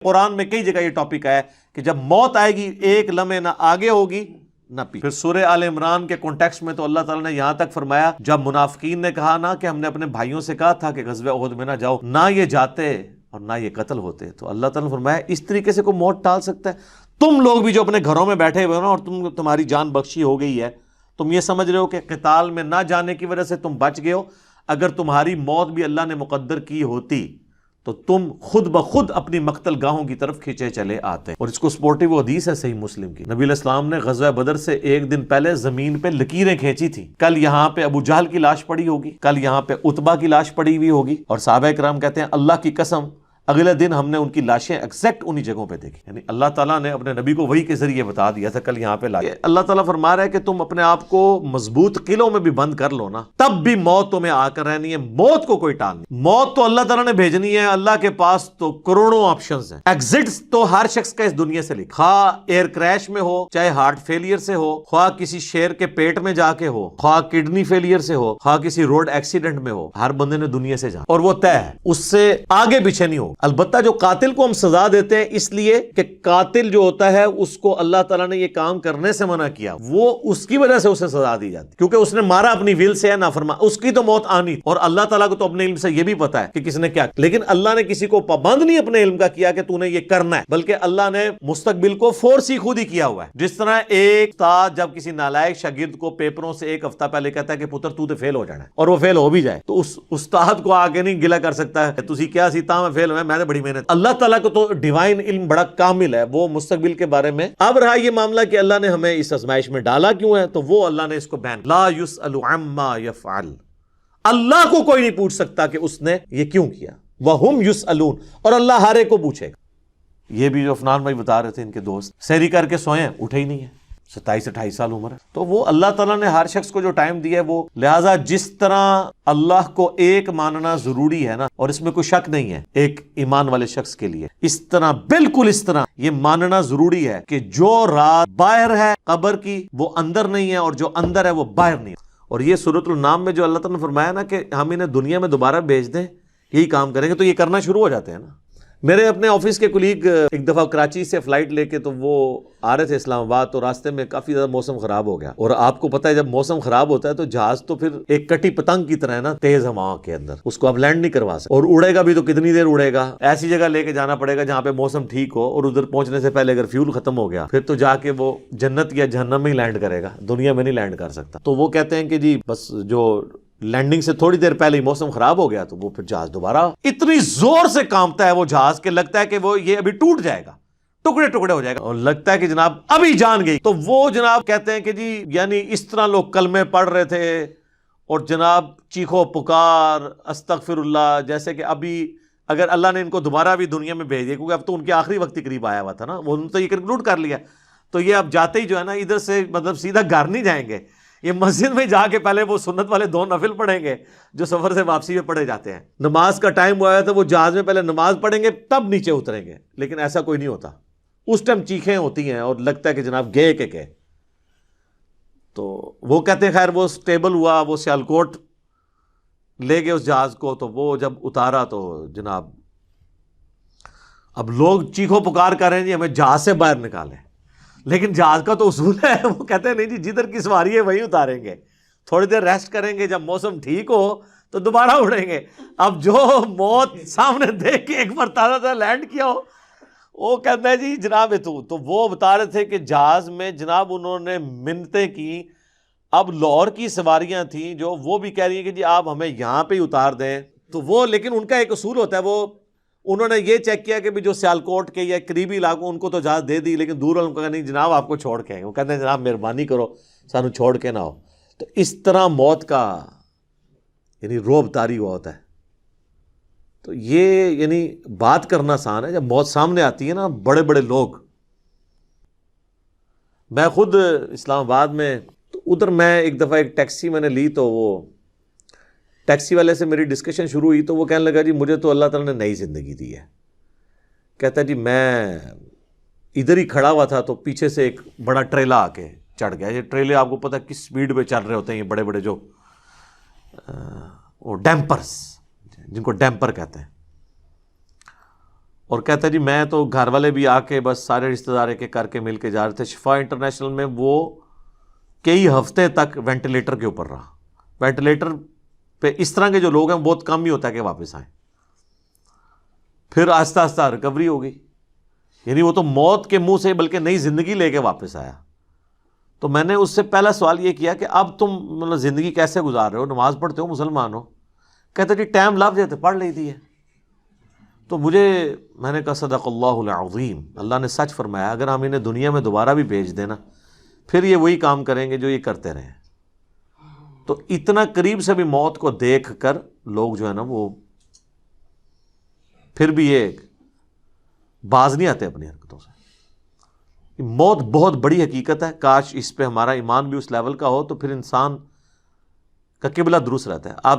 قرآن میں کئی جگہ یہ ٹاپک آیا کہ جب موت آئے گی ایک لمحے نہ آگے ہوگی نہ پیچھے۔ پھر سورہ آل عمران کے کانٹیکسٹ میں تو اللہ تعالیٰ نے یہاں تک فرمایا جب منافقین نے کہا نا کہ ہم نے اپنے بھائیوں سے کہا تھا کہ غزوہ احد میں نہ جاؤ، نہ یہ جاتے اور نہ یہ قتل ہوتے، تو اللہ تعالیٰ نے فرمایا اس طریقے سے کوئی موت ٹال سکتا ہے؟ تم لوگ بھی جو اپنے گھروں میں بیٹھے ہوئے ہو نا اور تمہاری جان بخشی ہو گئی ہے، تم یہ سمجھ رہے ہو کہ قتال میں نہ جانے کی وجہ سے تم بچ گئے ہو؟ اگر تمہاری موت بھی اللہ نے مقدر کی ہوتی تو تم خود بخود اپنی مقتل گاہوں کی طرف کھینچے چلے آتے۔ اور اس کو سپورٹیو حدیث ہے صحیح مسلم کی، نبی علیہ السلام نے غزوہ بدر سے ایک دن پہلے زمین پہ لکیریں کھینچی تھی، کل یہاں پہ ابو جہل کی لاش پڑی ہوگی، کل یہاں پہ عتبہ کی لاش پڑی ہوئی ہوگی، اور صحابہ کرام کہتے ہیں اللہ کی قسم اگلے دن ہم نے ان کی لاشیں ایگزیکٹ انہی جگہوں پہ دیکھی، یعنی اللہ تعالیٰ نے اپنے نبی کو وحی کے ذریعے بتا دیا تھا کل یہاں پہ لاش۔ اللہ تعالیٰ فرما رہا ہے کہ تم اپنے آپ کو مضبوط قلعوں میں بھی بند کر لو نا، تب بھی موت تمہیں آ کر رہنی ہے، موت کو کوئی ٹال نہیں۔ موت تو اللہ تعالیٰ نے بھیجنی ہے، اللہ کے پاس تو کروڑوں آپشنز ہیں، ایگزٹس تو ہر شخص کا اس دنیا سے لکھا، خواہ ایئر کریش میں ہو، چاہے ہارٹ فیلئر سے ہو، خواہ کسی شیر کے پیٹ میں جا کے ہو، خواہ کڈنی فیلئر سے ہو، خواہ کسی روڈ ایکسیڈنٹ میں ہو، ہر بندے نے دنیا سے جانا اور وہ طے ہے، اس سے آگے پیچھے نہیں ہو۔ البتہ جو قاتل کو ہم سزا دیتے ہیں اس لیے کہ قاتل جو ہوتا ہے اس کو اللہ تعالیٰ نے یہ کام کرنے سے منع کیا، وہ اس کی وجہ سے اسے سزا دی جاتی کیونکہ اس نے مارا اپنی ول سے ہے نافرمان، اس کی تو موت آنی، اور اللہ تعالیٰ کو تو اپنے علم سے یہ بھی پتا ہے کہ کس نے کیا، لیکن اللہ نے کسی کو پابند نہیں اپنے علم کا کیا کہ تو نے یہ کرنا ہے، بلکہ اللہ نے مستقبل کو فورس ہی خود ہی کیا ہوا ہے۔ جس طرح ایک استاد جب کسی نالائق شاگرد کو پیپروں سے ایک ہفتہ پہلے کہتا ہے کہ پتر تو فیل ہو جانا ہے، اور وہ فیل ہو بھی جائے، تو اس استاد کو آگے نہیں گلا کر سکتا ہے تسی کیا سی تا میں فیل ہوا، میں نے بڑی محنت۔ اللہ تعالیٰ کو تو ڈیوائن علم بڑا کامل ہے، وہ مستقبل کے بارے میں۔ اب رہا یہ معاملہ کہ اللہ نے ہمیں اس آزمائش میں ڈالا کیوں ہے، تو وہ اللہ نے اس کو بین لا یسأل عما یفعل، اللہ کو کوئی نہیں پوچھ سکتا کہ اس نے یہ کیوں کیا، وہم یسألون، اور اللہ ہر ایک کو پوچھے گا۔ یہ بھی جو عفنان بھائی بتا رہے تھے ان کے دوست سحری کر کے سوئے ہیں اٹھے ہی نہیں ہے، 27-28 سال عمر ہے، تو وہ اللہ تعالیٰ نے ہر شخص کو جو ٹائم دیا ہے وہ، لہٰذا جس طرح اللہ کو ایک ماننا ضروری ہے نا، اور اس میں کوئی شک نہیں ہے ایک ایمان والے شخص کے لیے، اس طرح بالکل اس طرح یہ ماننا ضروری ہے کہ جو رات باہر ہے قبر کی وہ اندر نہیں ہے، اور جو اندر ہے وہ باہر نہیں ہے۔ اور یہ سورۃ النام میں جو اللہ تعالیٰ نے فرمایا نا کہ ہم انہیں دنیا میں دوبارہ بھیج دیں یہی کام کریں گے، تو یہ کرنا شروع ہو جاتے ہیں نا۔ میرے اپنے آفس کے کولیگ ایک دفعہ کراچی سے فلائٹ لے کے تو وہ آ رہے تھے اسلام آباد، تو راستے میں کافی زیادہ موسم خراب ہو گیا، اور آپ کو پتہ ہے جب موسم خراب ہوتا ہے تو جہاز تو پھر ایک کٹی پتنگ کی طرح ہے نا، تیز ہوا کے اندر اس کو آپ لینڈ نہیں کروا سکتے، اور اڑے گا بھی تو کتنی دیر اڑے گا، ایسی جگہ لے کے جانا پڑے گا جہاں پہ موسم ٹھیک ہو، اور ادھر پہنچنے سے پہلے اگر فیول ختم ہو گیا پھر تو جا کے وہ جنت یا جہنم میں ہی لینڈ کرے گا، دنیا میں نہیں لینڈ کر سکتا۔ تو وہ کہتے ہیں کہ جی بس جو لینڈنگ سے تھوڑی دیر پہلے ہی موسم خراب ہو گیا تو وہ پھر جہاز دوبارہ اتنی زور سے کانپتا ہے وہ جہاز کہ لگتا ہے کہ وہ یہ ابھی ٹوٹ جائے گا، ٹکڑے ٹکڑے ہو جائے گا، اور لگتا ہے کہ جناب ابھی جان گئی۔ تو وہ جناب کہتے ہیں کہ جی یعنی اس طرح لوگ کلمے پڑھ رہے تھے اور جناب چیخو پکار استغفر اللہ، جیسے کہ ابھی اگر اللہ نے ان کو دوبارہ بھی دنیا میں بھیج دیا، کیونکہ اب تو ان کے آخری وقت ہی قریب آیا ہوا تھا نا، وہ تو یہ کنکلوڈ کر لیا، تو یہ اب جاتے ہی جو ہے نا ادھر سے مطلب سیدھا گھر نہیں جائیں گے، یہ مسجد میں جا کے پہلے وہ سنت والے 2 نفل پڑھیں گے جو سفر سے واپسی میں پڑھے جاتے ہیں۔ نماز کا ٹائم ہوا ہے تو وہ جہاز میں پہلے نماز پڑھیں گے تب نیچے اتریں گے، لیکن ایسا کوئی نہیں ہوتا، اس ٹائم چیخیں ہوتی ہیں اور لگتا ہے کہ جناب گئے کہ گئے۔ تو وہ کہتے ہیں خیر وہ سٹیبل ہوا، وہ سیالکوٹ لے گئے اس جہاز کو، تو وہ جب اتارا تو جناب اب لوگ چیخو پکار کر رہے ہیں جی ہمیں جہاز سے باہر نکالیں، لیکن جہاز کا تو اصول ہے، وہ کہتے ہیں نہیں جی جدھر کی سواری ہے وہیں اتاریں گے، تھوڑی دیر ریسٹ کریں گے، جب موسم ٹھیک ہو تو دوبارہ اڑیں گے۔ اب جو موت سامنے دیکھ کے ایک مرتبہ تھا لینڈ کیا ہو، وہ کہتا ہے جی جناب تو وہ بتا رہے تھے کہ جہاز میں جناب انہوں نے منتیں کی، اب لاہور کی سواریاں تھیں جو وہ بھی کہہ رہی ہیں کہ جی آپ ہمیں یہاں پہ ہی اتار دیں، تو وہ لیکن ان کا ایک اصول ہوتا ہے، وہ انہوں نے یہ چیک کیا کہ بھی جو سیالکوٹ کے یا قریبی علاقوں ان کو تو اجازت دے دی، لیکن دور والوں کو نہیں جناب آپ کو چھوڑ کے آئیں، وہ کہتے ہیں جناب مہربانی کرو سانو چھوڑ کے نہ ہو۔ تو اس طرح موت کا یعنی روب طاری ہوا ہوتا ہے۔ تو یہ یعنی بات کرنا آسان ہے، جب موت سامنے آتی ہے نا، بڑے بڑے لوگ، میں خود اسلام آباد میں تو ادھر میں ایک دفعہ ایک ٹیکسی میں نے لی، تو وہ ٹیکسی والے سے میری ڈسکشن شروع ہوئی، تو وہ کہنے لگا جی مجھے تو اللہ تعالیٰ نے نئی زندگی دی ہے، کہتا ہے جی میں ادھر ہی کھڑا ہوا تھا تو پیچھے سے ایک بڑا ٹریلا آ کے چڑھ گیا۔ یہ ٹریلے آپ کو پتہ ہے کس سپیڈ پہ چل رہے ہوتے ہیں، یہ بڑے بڑے جو وہ ڈیمپرز، جن کو ڈیمپر کہتے ہیں، اور کہتا ہے جی میں تو گھر والے بھی آ کے بس سارے رشتہ دار کے کر کے مل کے جا رہے تھے. شفا انٹرنیشنل میں وہ کئی ہفتے تک وینٹیلیٹر کے اوپر رہا. وینٹیلیٹر پہ اس طرح کے جو لوگ ہیں بہت کم ہی ہوتا ہے کہ واپس آئیں. پھر آہستہ آہستہ ریکوری ہو گئی. یعنی وہ تو موت کے منہ سے بلکہ نئی زندگی لے کے واپس آیا. تو میں نے اس سے پہلا سوال یہ کیا کہ اب تم مطلب زندگی کیسے گزار رہے ہو, نماز پڑھتے ہو, مسلمان ہو؟ کہتے جی ٹائم لگ جاتے پڑھ لیتی ہے. تو میں نے کہا صدق اللہ العظیم, اللہ نے سچ فرمایا. اگر ہم انہیں دنیا میں دوبارہ بھی بھیج دینا پھر یہ وہی کام کریں گے جو یہ کرتے رہے. تو اتنا قریب سے بھی موت کو دیکھ کر لوگ جو ہے نا وہ پھر بھی یہ باز نہیں آتے اپنی حرکتوں سے. موت بہت بڑی حقیقت ہے. کاش اس پہ ہمارا ایمان بھی اس لیول کا ہو تو پھر انسان کا قبلہ درست رہتا ہے. آپ